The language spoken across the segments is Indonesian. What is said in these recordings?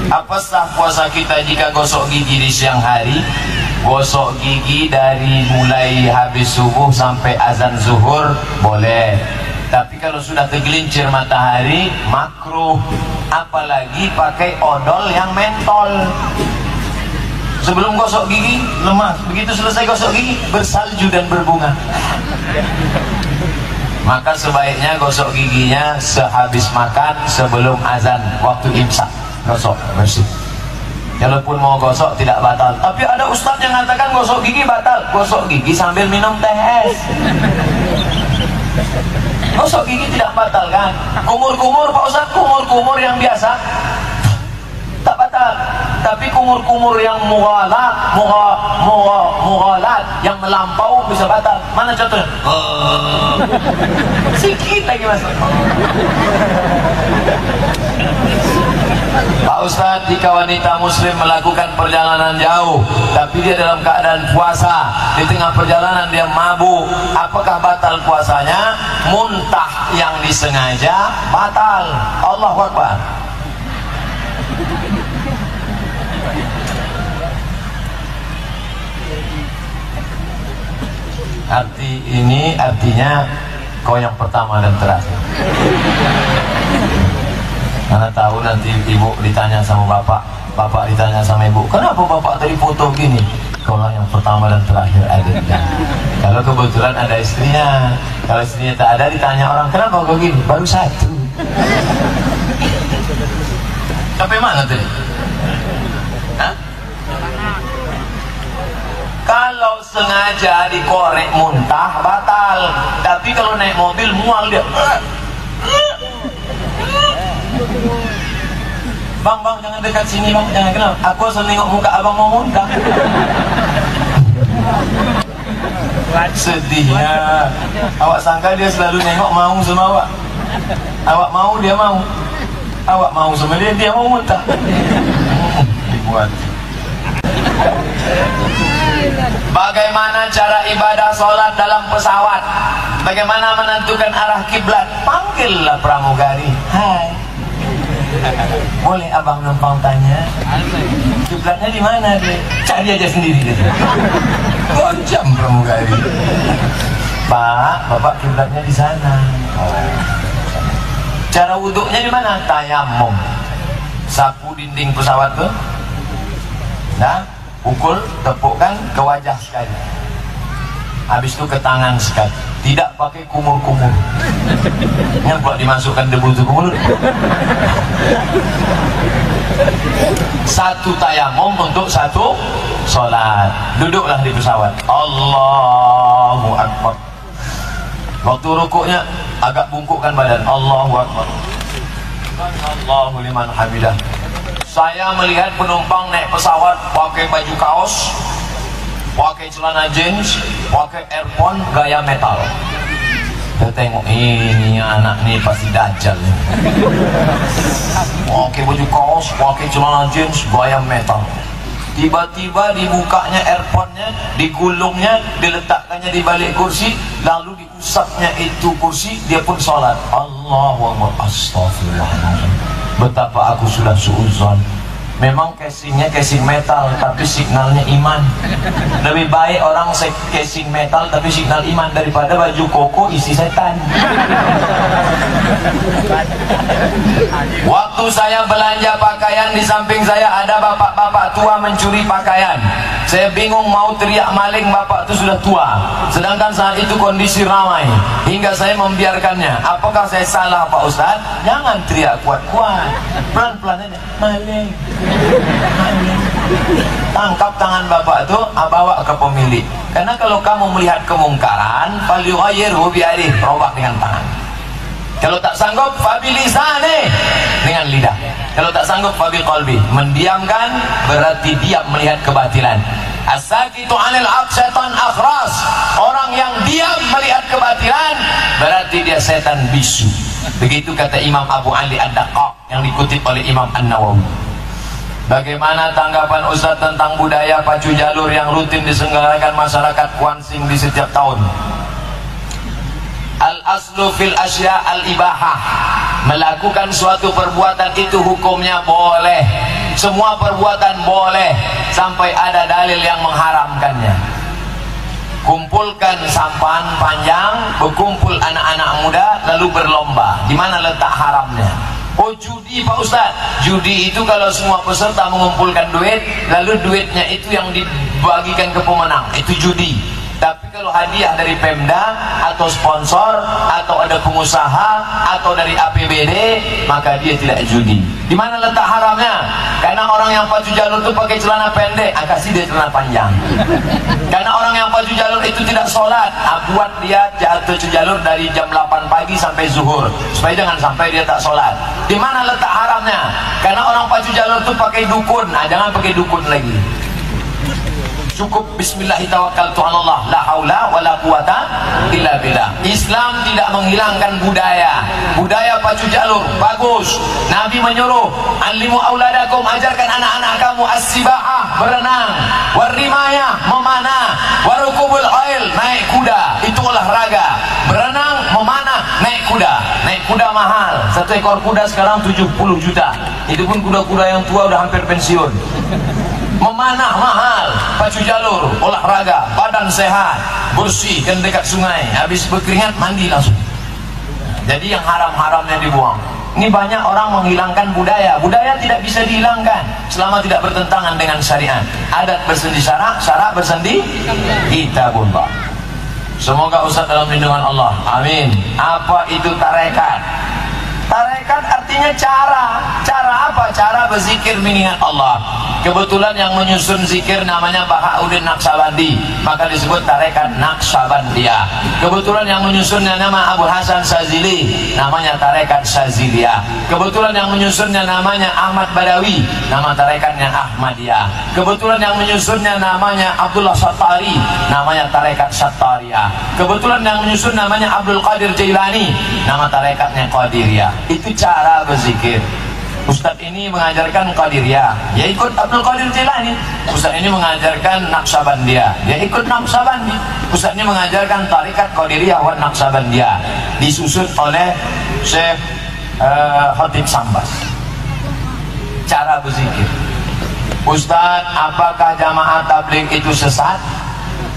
Apa sah puasa kita jika gosok gigi di siang hari? Gosok gigi dari mulai habis subuh sampai azan zuhur boleh, tapi kalau sudah tergelincir matahari makruh, apalagi pakai odol yang mentol. Sebelum gosok gigi lemas, begitu selesai gosok gigi bersalju dan berbunga. Maka sebaiknya gosok giginya sehabis makan, sebelum azan, waktu imsak gosok bersih. Walaupun mau gosok tidak batal. Tapi ada ustadz yang mengatakan gosok gigi batal. Gosok gigi sambil minum teh es. Gosok gigi tidak batal kan? Kumur-kumur Pak Ustadz, kumur-kumur yang biasa tak batal. Tapi kumur-kumur yang mughalat yang melampau bisa batal. Mana contohnya? Sikit lagi mas. Pak Ustadz, jika wanita muslim melakukan perjalanan jauh tapi dia dalam keadaan puasa, di tengah perjalanan dia mabuk, apakah batal puasanya? Muntah yang disengaja batal. Allahu Akbar. Arti ini artinya kau yang pertama dan terakhir. Karena tahu nanti ibu ditanya sama bapak, bapak ditanya sama ibu, kenapa bapak tadi foto gini? Kau yang pertama dan terakhir adanya. Kalau kebetulan ada istrinya, kalau istrinya tak ada ditanya orang, kenapa kau gini? Baru satu. Sampai mana tadi? Hah? Kalau sengaja dikorek muntah batal, tapi kalau naik mobil mual dia. Bang, jangan dekat sini bang, jangan kenal. Aku asal nengok muka abang mau muntah. Sedihnya. Awak sangka dia selalu nengok mau sama awak. Awak mau dia mau. Awak mau sama dia, dia mau muntah. Dibuat. Bagaimana cara ibadah sholat dalam pesawat? Bagaimana menentukan arah kiblat? Panggillah pramugari. Hai, boleh abang numpang tanya kiblatnya di mana deh? Cari aja sendiri deh. Goncam pramugari. Pak, bapak kiblatnya di sana. Cara wuduknya di mana? Tayamum. Sapu dinding pesawat tuh. Nah, pukul, tepukkan ke wajah sekali. Habis itu ke tangan sekali. Tidak pakai kumur-kumur. Yang pula dimasukkan debu itu kumur. Satu tayamum untuk satu sholat. Duduklah di pesawat. Allahu Akbar. Waktu rukuknya agak bungkukkan badan. Allahu Akbar. Allahu liman hamidah. Saya melihat penumpang naik pesawat pakai baju kaos, pakai celana jeans, pakai earphone gaya metal. Saya tengok ini anak nih pasti dajjal. Pakai baju kaos, pakai celana jeans, gaya metal. Tiba-tiba dibukanya earphone-nya, digulungnya, diletakkannya di balik kursi, lalu diusapnya itu kursi, dia pun sholat. Allahu Akbar. Astagfirullahaladzim. Betapa aku sudah suuzon. Memang casingnya casing metal, tapi signalnya iman. Lebih baik orang casing metal tapi signal iman daripada baju koko isi setan. Waktu saya belanja pakaian, di samping saya ada bapak-bapak tua mencuri pakaian. Saya bingung mau teriak maling, bapak itu sudah tua, sedangkan saat itu kondisi ramai, hingga saya membiarkannya. Apakah saya salah Pak Ustaz? Jangan teriak kuat-kuat, pelan-pelan aja. Maling. Tangkap tangan bapak itu, bawa ke pemilik. Karena kalau kamu melihat kemungkaran, falyughayyirhu biyadihi, robak dengan tangan. Kalau tak sanggup, fabilisani, dengan lidah. Kalau tak sanggup, fabil qalbi, mendiamkan berarti diam melihat kebatilan. As-sakitu 'anil haq syaitan akhras. Orang yang diam melihat kebatilan berarti dia setan bisu. Begitu kata Imam Abu Ali Ad-Daqaq yang dikutip oleh Imam An-Nawawi. Bagaimana tanggapan Ustaz tentang budaya pacu jalur yang rutin diselenggarakan masyarakat Kuansing di setiap tahun? Al-aslu fil asya al-ibahah. Melakukan suatu perbuatan itu hukumnya boleh Semua perbuatan boleh sampai ada dalil yang mengharamkannya. Kumpulkan sampan panjang, berkumpul anak-anak muda lalu berlomba. Di mana letak haramnya? Oh, judi Pak Ustaz. Judi itu kalau semua peserta mengumpulkan duit, lalu duitnya itu yang dibagikan ke pemenang, itu judi. Tapi kalau hadiah dari Pemda atau sponsor atau ada pengusaha atau dari APBD, maka dia tidak judi. Di mana letak haramnya? Karena orang yang pacu jalur itu pakai celana pendek, kasih dia celana panjang. Karena orang yang pacu jalur itu tidak sholat, buat dia jatuh jalur dari jam 8 pagi sampai zuhur, supaya jangan sampai dia tak sholat. Di mana letak haramnya? Karena orang pacu jalur itu pakai dukun, jangan pakai dukun lagi. Cukup bismillahirrahmanirrahim, la haula wala quwata illa billah. Islam tidak menghilangkan budaya. Budaya pacu jalur bagus. Nabi menyuruh, alimu auladakum, ajarkan anak-anak kamu as-sibahah, berenang, warimaya, memanah, warukubul khail, naik kuda, itu olahraga. Berenang, memanah, naik kuda. Naik kuda mahal. Satu ekor kuda sekarang 70 juta. Itu pun kuda-kuda yang tua udah hampir pensiun. Memanah mahal, pacu jalur, olahraga, badan sehat, bersih, kan dekat sungai, habis berkeringat mandi langsung. Jadi yang haram-haramnya dibuang. Ini banyak orang menghilangkan budaya. Budaya tidak bisa dihilangkan selama tidak bertentangan dengan syariat. Adat bersendi syarak, syarak bersendi kitabullah. Semoga Ustaz dalam lindungan Allah. Amin. Apa itu tarekat? Tarekat artinya cara. Cara apa? Cara berzikir mengingat Allah. Kebetulan yang menyusun zikir namanya Bahauddin Naqsyabandi, maka disebut tarekat Naqsyabandiyah. Kebetulan yang menyusunnya nama Abu Hasan Syazili, namanya tarekat Syaziliyah. Kebetulan yang menyusunnya namanya Ahmad Badawi, nama tarekatnya Ahmadiyah. Kebetulan yang menyusunnya namanya Abdullah Sattari, namanya tarekat Sattariyah. Kebetulan yang menyusun namanya Abdul Qadir Jailani, nama tarekatnya Qadiriyah. Itu cara berzikir. Ustadz ini mengajarkan Qadiriyah, ya ikut Abdul Qadir Jailani. Ustadz ini mengajarkan Naqsyabandiyah, ya ikut Naqsyabandi. Ustadz ini mengajarkan tarikat Qadiriyah wa Naqsyabandiyah, disusun oleh Syekh Khatib Sambas. Cara berzikir. Ustadz, apakah jamaah tabligh itu sesat?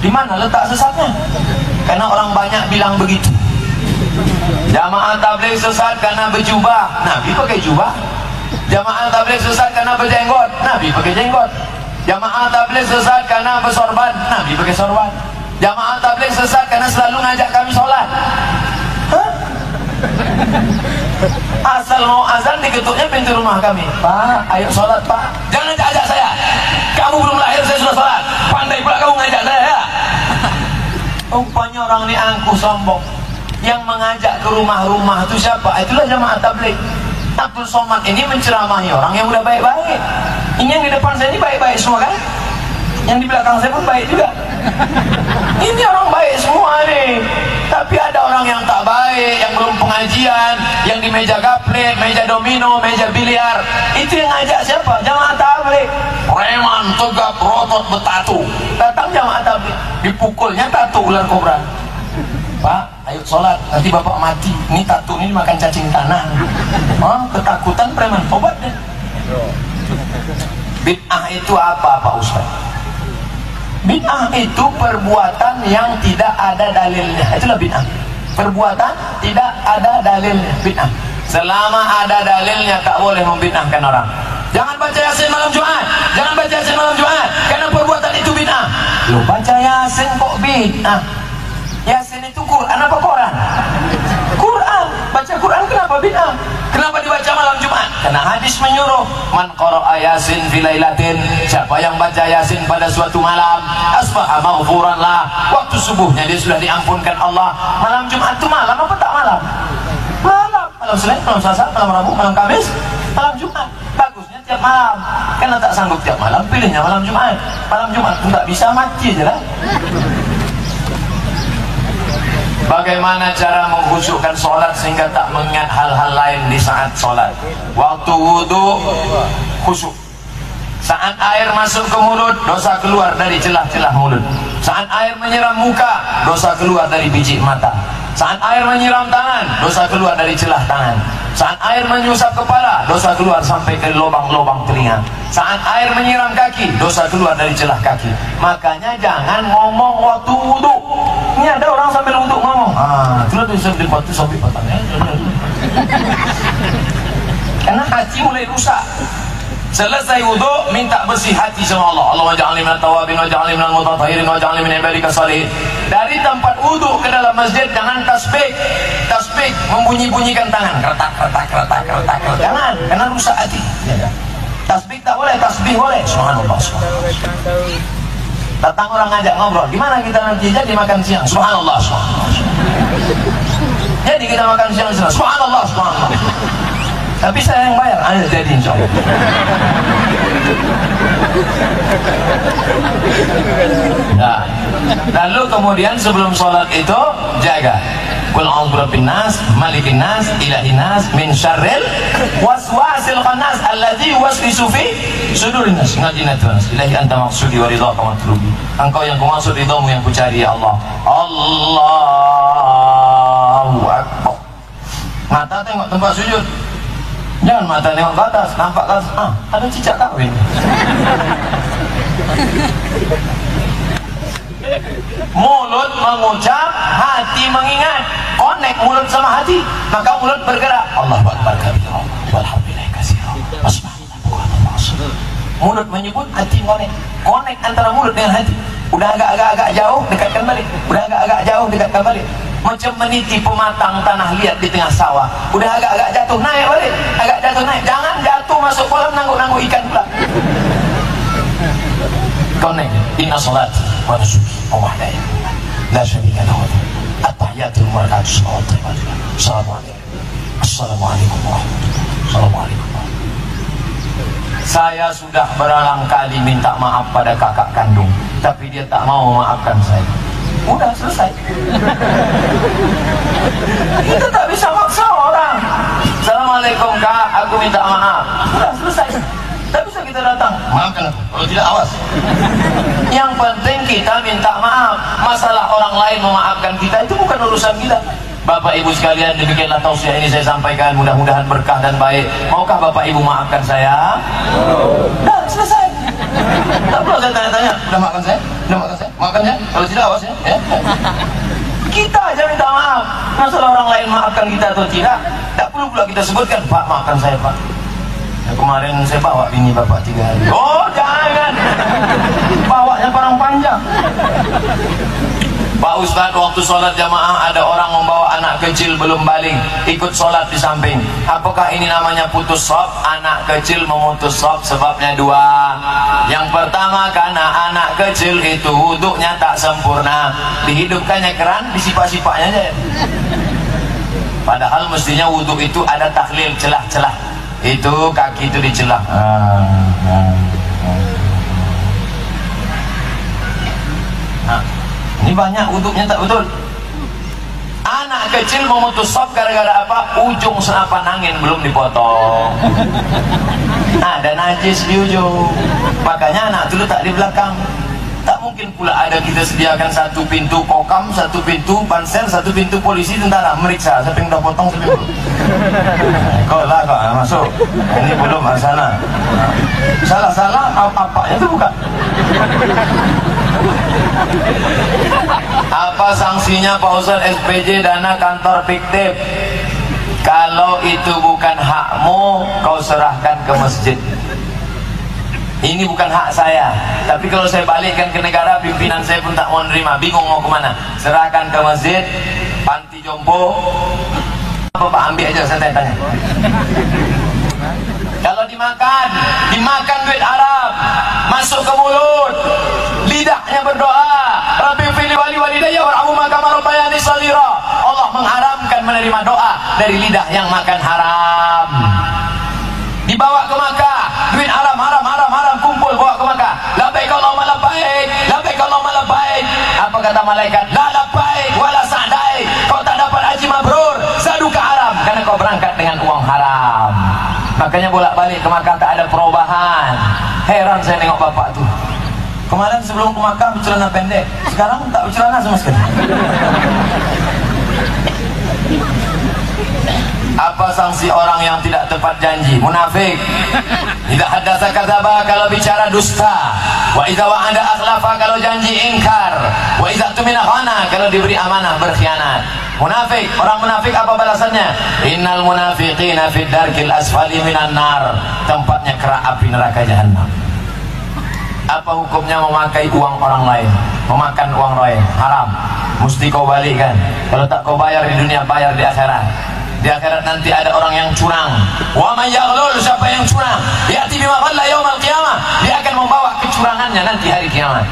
Di mana letak sesatnya? Karena orang banyak bilang begitu. Jamaah tabligh sesat karena berjubah, Nabi pakai jubah. Jamaah tabligh sesat karena berjenggot, Nabi pakai jenggot. Jamaah tabligh sesat karena bersorban, Nabi pakai sorban. Jamaah tabligh sesat karena selalu ngajak kami sholat. Hah? Asal mau azan diketuknya pintu rumah kami. Pak, ayo sholat Pak. Jangan ajak saya. Kamu belum lahir saya sudah sholat. Pandai pula kamu ngajak saya ya. Rupanya orang ini angkuh sombong. Yang mengajak ke rumah-rumah itu siapa? Itulah jamaah tabligh. Abdul Somad ini menceramahi orang yang udah baik-baik. Ini yang di depan saya ini baik-baik semua kan? Yang di belakang saya pun baik juga. Ini orang baik semua nih. Tapi ada orang yang tak baik, yang belum pengajian, yang di meja gaplet, meja domino, meja biliar. Itu yang ngajak siapa? Jamaah tabligh. Preman, tegap, rotot, bertatu. Datang jamaah tabligh, dipukulnya tatu ular kobra. Pak, ayo sholat, nanti bapak mati. Ini tato ini makan cacing tanah. Oh, ketakutan preman, obat deh. Bid'ah itu apa Pak Ustaz? Bid'ah itu perbuatan yang tidak ada dalilnya. Itulah bid'ah. Perbuatan tidak ada dalilnya, bid'ah. Selama ada dalilnya tak boleh membid'ahkan orang. Jangan baca Yasin malam Jumat. Jangan baca Yasin malam Jumat, karena perbuatan itu bid'ah. Lo baca Yasin kok bid'ah? Yasin itu Quran apa Quran? Quran. Baca Quran kenapa bid'ah? Kenapa dibaca malam Jumat? Karena hadis menyuruh, man qara'a Yasin fi lailatin, siapa yang baca Yasin pada suatu malam, asbaha maghfuran lah, waktu subuhnya dia sudah diampunkan Allah. Malam Jumat itu malam apa tak malam? Malam. Malam Senin, malam Selasa, malam Rabu, malam Kamis, malam Jumat. Bagusnya tiap malam. Karena tak sanggup tiap malam, pilihnya malam Jumat. Malam Jumat itu tak bisa, mati aja lah. Bagaimana cara mengkhusyukkan sholat sehingga tak mengingat hal-hal lain di saat sholat? Waktu wudhu khusyuk. Saat air masuk ke mulut, dosa keluar dari celah-celah mulut. Saat air menyiram muka, dosa keluar dari biji mata. Saat air menyiram tangan, dosa keluar dari celah tangan. Saat air menyusap kepala, dosa keluar sampai ke lubang-lubang telinga. Saat air menyiram kaki, dosa keluar dari celah kaki. Makanya jangan ngomong waktu wudhu. Ini ada orang sambil wudhu ngomong, terus sambil waktu sampai patahnya. Karena hati mulai rusak. Selesai wudhu, minta bersih hati sama Allah. Allahumma ja'alni minat tawabin, wa ja'alni minal mutatahhirin, wa ja'alni min ibadika salihin. Dari tempat wudhu ke dalam masjid jangan tasbih. Tasbih membunyi-bunyikan tangan, keretak. Jangan, karena rusak hati. Tasbih tak boleh, tasbih boleh. Subhanallah, subhanallah. Datang orang ngajak ngobrol, gimana kita nanti jadi makan siang? Subhanallah, subhanallah. Jadi kita makan siang, subhanallah, subhanallah. Tapi saya yang bayar, Anda jadi insya Allah. Nah, lalu kemudian sebelum sholat itu jaga. Qul a'udzu birabbin nas, malikin nas, ilahin nas, min syarril waswasil khannas alladzi yuwaswisu fi sudurin nas. Ngajinya Tuhan, ilahi anta maqsudi wa ridhaka matlubi. Engkau yang kumaksud, ridhamu yang kucari ya Allah. Allahu akbar. Mata tengok tempat sujud. Jangan mata tengok ke atas, nampak ke atas, ada cicak kawin. Mulut mengucap, hati mengingat. Connect mulut sama hati, maka mulut bergerak. Allahu Akbar kabira, walhamdulillah katsira. Mulut menyebut, hati connect antara mulut dengan hati. Udah agak-agak jauh, dekatkan balik. Udah agak-agak jauh, dekatkan balik. Macam meniti pematang tanah liat di tengah sawah. Udah agak-agak jatuh, naik balik. Agak jatuh, naik. Jangan jatuh masuk kolam, nanggung-nanggung ikan pula. Connect. Inna salati wa nusuki wa mahyaya la syarika lahu. At-tahiyatul barakatuh. Assalamualaikum. Assalamualaikum warahmatullahi wabarakatuh. Saya sudah berulang kali minta maaf pada kakak kandung, tapi dia tak mau memaafkan saya. Udah selesai. Kita tak bisa maksa orang. Assalamualaikum kak, aku minta maaf. Udah selesai. Tak bisa kita datang, maafkan aku, kalau tidak awas. Yang penting kita minta maaf. Masalah orang lain memaafkan kita itu bukan urusan kita. Bapak ibu sekalian, demikianlah tausiah ini saya sampaikan, mudah-mudahan berkah dan baik. Maukah bapak ibu maafkan saya? Dah selesai. Tak perlu saya tanya-tanya, udah maafkan saya? Udah maafkan saya? Maafkan ya? Kalau tidak awas ya. Kita aja minta maaf. Masalah orang lain maafkan kita atau tidak, tak perlu pula kita sebutkan, Pak maafkan saya Pak. Ya, kemarin saya bawa bini bapak 3 hari. Oh jangan, bawanya parang panjang. Pak Ustadz, waktu sholat jamaah ada orang membawa anak kecil belum balik ikut sholat di samping. Apakah ini namanya putus shaf? Anak kecil memutus shaf sebabnya 2. Yang pertama, karena anak kecil itu wuduknya tak sempurna, dihidupkannya keran, disipak-sipaknya aja. Padahal mestinya wuduk itu ada tahlil, celah-celah. Itu kaki itu dicelah. Nah, ini banyak wuduknya tak betul. Anak kecil memutus shaf gara-gara apa? Ujung senapan angin belum dipotong. Ada najis di ujung. Makanya anak itu letak di belakang. Tak mungkin pula ada kita sediakan satu pintu kokam, satu pintu pansel, satu pintu polisi tentara meriksa siapa yang udah potong, siapa yang belum. Kau lah kau masuk. Ini belum sana. Salah-salah apa-apanya itu bukan. Apa sanksinya Pak Ustaz SPJ dana kantor fiktif? Kalau itu bukan hakmu, kau serahkan ke masjid. Ini bukan hak saya, tapi kalau saya balikkan ke negara, pimpinan saya pun tak mau nerima, bingung mau kemana. Serahkan ke masjid, panti jompo. Apa Pak, ambil aja, saya tanya-tanya. Kalau dimakan duit Arab, masuk ke mulut, lidahnya berdoa, Rabbi fili wali walidayya warhamhuma kama rabbayani shaghira. Allah mengharamkan menerima doa dari lidah yang makan haram. Dibawa ke Makkah, duit haram, kumpul bawa ke Makkah. Labbaik Allahumma labbaik, labbaik Allahumma labbaik. Apa kata malaikat? La labbaik wala sa'daik. Kau tak dapat haji mabrur, saduka haram, karena kau berangkat dengan uang haram. Makanya bolak-balik ke Makkah tak ada perubahan. Heran saya tengok bapak tuh. Kemarin sebelum ke Makkah bercelana pendek, sekarang tak bercelana sama sekali. Apa sanksi orang yang tidak tepat janji? Munafik. Idza haddatsa kadzaba, kalau bicara dusta. Wa idza wa'ada akhlafa, kalau janji ingkar. Wa idza tumina khana, kalau diberi amanah berkhianat. Munafik, orang munafik apa balasannya? Innal munafiqina fid darkil asfali minan nar, tempatnya kerak api neraka jahanam. Apa hukumnya memakai uang orang lain, memakan uang lain? Haram, mesti kau balikkan. Kalau tak kau bayar di dunia, bayar di akhirat. Di akhirat nanti ada orang yang curang. Wa may yaghlul, siapa yang curang, ya'ti bima ghalla yaumal qiyamah, dia akan membawa kecurangannya nanti hari kiamat.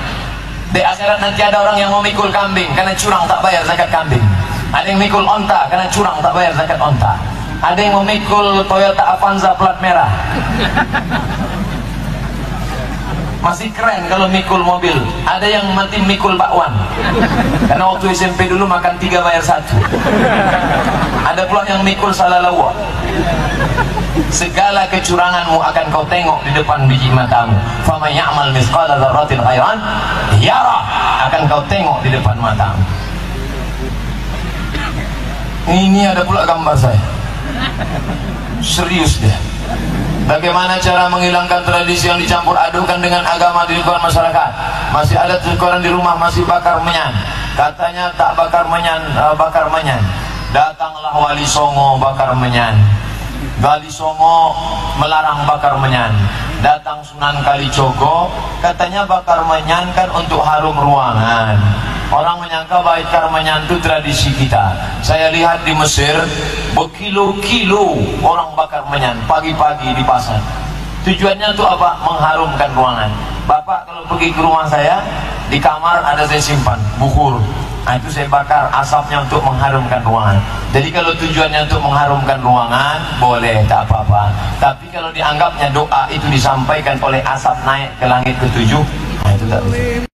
Di akhirat nanti ada orang yang memikul kambing karena curang tak bayar zakat kambing. Ada yang mikul onta karena curang tak bayar zakat onta. Ada yang memikul Toyota Avanza plat merah. Masih keren kalau mikul mobil. Ada yang mati mikul bakwan karena waktu SMP dulu makan 3 bayar 1. Ada pula yang mikul salalawa. Segala kecuranganmu akan kau tengok di depan biji matamu. Faman ya'mal mithqala dzarratin khairan yara, akan kau tengok di depan matamu. Ini ada pula gambar saya. Serius dia. Bagaimana cara menghilangkan tradisi yang dicampur adukan dengan agama di lingkungan masyarakat? Masih ada orang di rumah masih bakar menyan. Katanya tak bakar menyan, bakar menyan. Datanglah Wali Songo bakar menyan. Wali Songo melarang bakar menyan. Datang Sunan Kalijogo, katanya bakar menyan kan untuk harum ruangan. Orang menyangka bakar menyan itu tradisi kita. Saya lihat di Mesir berkilo-kilo orang bakar menyan pagi-pagi di pasar. Tujuannya itu apa? Mengharumkan ruangan. Bapak kalau pergi ke rumah saya, di kamar ada saya simpan bukur. Nah itu saya bakar, asapnya untuk mengharumkan ruangan. Jadi kalau tujuannya untuk mengharumkan ruangan, boleh, tak apa-apa. Tapi kalau dianggapnya doa itu disampaikan oleh asap naik ke langit ketujuh, nah itu tak boleh.